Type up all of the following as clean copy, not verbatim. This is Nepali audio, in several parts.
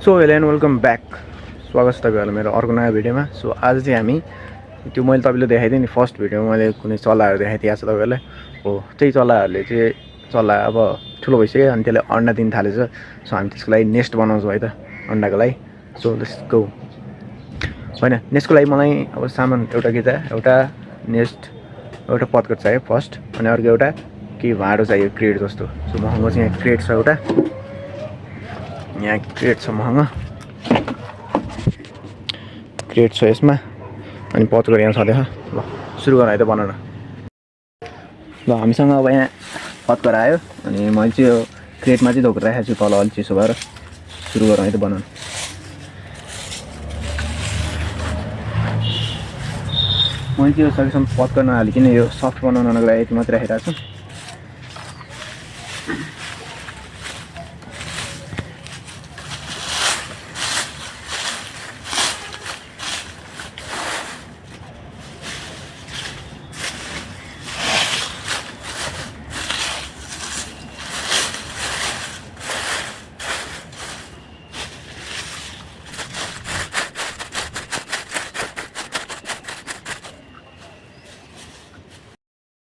So hello and welcome back. स्वागत छ तपाईँहरूलाई मेरो अर्को नयाँ भिडियोमा। सो आज चाहिँ हामी त्यो मैले तपाईँले देखाइदिएँ नि फर्स्ट भिडियोमा मैले कुनै चल्लाहरू देखाइदिएको छ तपाईँहरूलाई। हो त्यही चल्लाहरूले चाहिँ चल्ला अब ठुलो भइसक्यो अनि त्यसले अन्डा दिन थालेछ। सो हामी त्यसको लागि नेस्ट बनाउँछौँ है त अन्डाको लागि। So let's go. होइन नेस्टको लागि मलाई अब सामान एउटा के चाहियो, एउटा नेस्ट, एउटा पत्कर चाहियो फर्स्ट, अनि अर्को एउटा के भाँडो चाहियो क्रेट जस्तो। सो महँगो चाहिँ यहाँ क्रेट छ एउटा, यहाँ क्रेट छ महँगो क्रेट छ यसमा, अनि पत्कर यहाँ छँदैछ। ल सुरु गरौँ है त बनाउन। ल हामीसँग अब यहाँ पत्कर आयो अनि मैले चाहिँ यो क्रेटमा चाहिँ धोकेर राखेको छु तल अलिक चिसो भएर। सुरु गरौँ है त बनाउन। मैले चाहिँ यो सकेसम्म पत्कर नहालिकन यो सफ्ट बनाउनको लागि यति मात्रै राखिरहेको छु।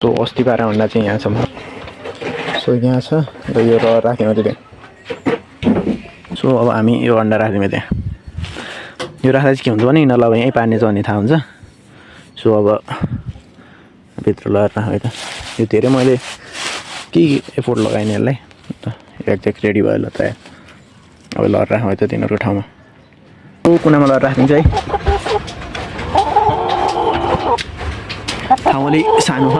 सो अस्ति बाह्र अन्डा चाहिँ यहाँ छ। सो यहाँ छ र यो राख्यौँ त्यहाँ। सो अब हामी यो अन्डा राख्यौँ त्यहाँ। यो राख्दा चाहिँ के हुन्छ भने यिनीहरूलाई अब यहीँ पार्ने छ भन्ने थाहा हुन्छ। सो अब भित्र लगाएर राख है त। यो धेरै मैले के एफोर्ट लगाएँ यसलाई त एक्ज्याक्ट रेडी भयो ल तयार। अब लगाएर राखौँ है त तिनीहरूको ठाउँमा। यो कुनामा लगाएर राखिदिन्छ है। ठाउँ अलिक सानो छ।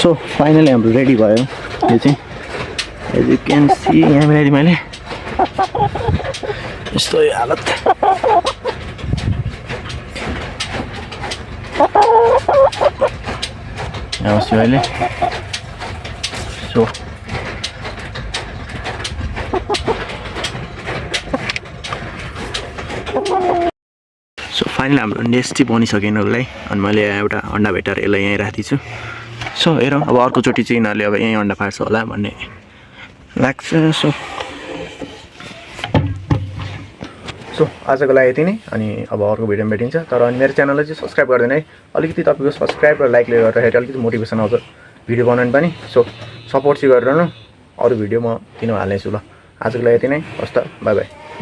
सो फाइनली हाम्रो रेडी भयो यो चाहिँ। एज यु क्यान सी यहाँ मिलाइदिएँ मैले यस्तो हालत। यहाँ बस्यो अहिले। सो फाइनली हाम्रो नेस्ट चाहिँ बनिसक्यो यिनीहरूलाई। अनि मैले एउटा अन्डा भेटाएर यसलाई यहीँ राखिदिन्छु। सो हेरौँ अब अर्कोचोटि चाहिँ यिनीहरूले अब यहीँ अन्डा पार्छ होला भन्ने लाग्छ। सो आजको लागि यति नै। अनि अब अर्को भिडियोमा भेटिन्छ। तर अनि मेरो च्यानललाई चाहिँ सब्सक्राइब गरिदिनु है। अलिकति तपाईँको सब्सक्राइब र लाइकले गर्दाखेरि अलिकति मोटिभेसन आउँछ भिडियो बनाउनु पनि। सो सपोर्ट चाहिँ गरिरहनु। अरू भिडियो म किन हाल्नेछु ल। आजको लागि यति नै। हस् त, बाई बाई।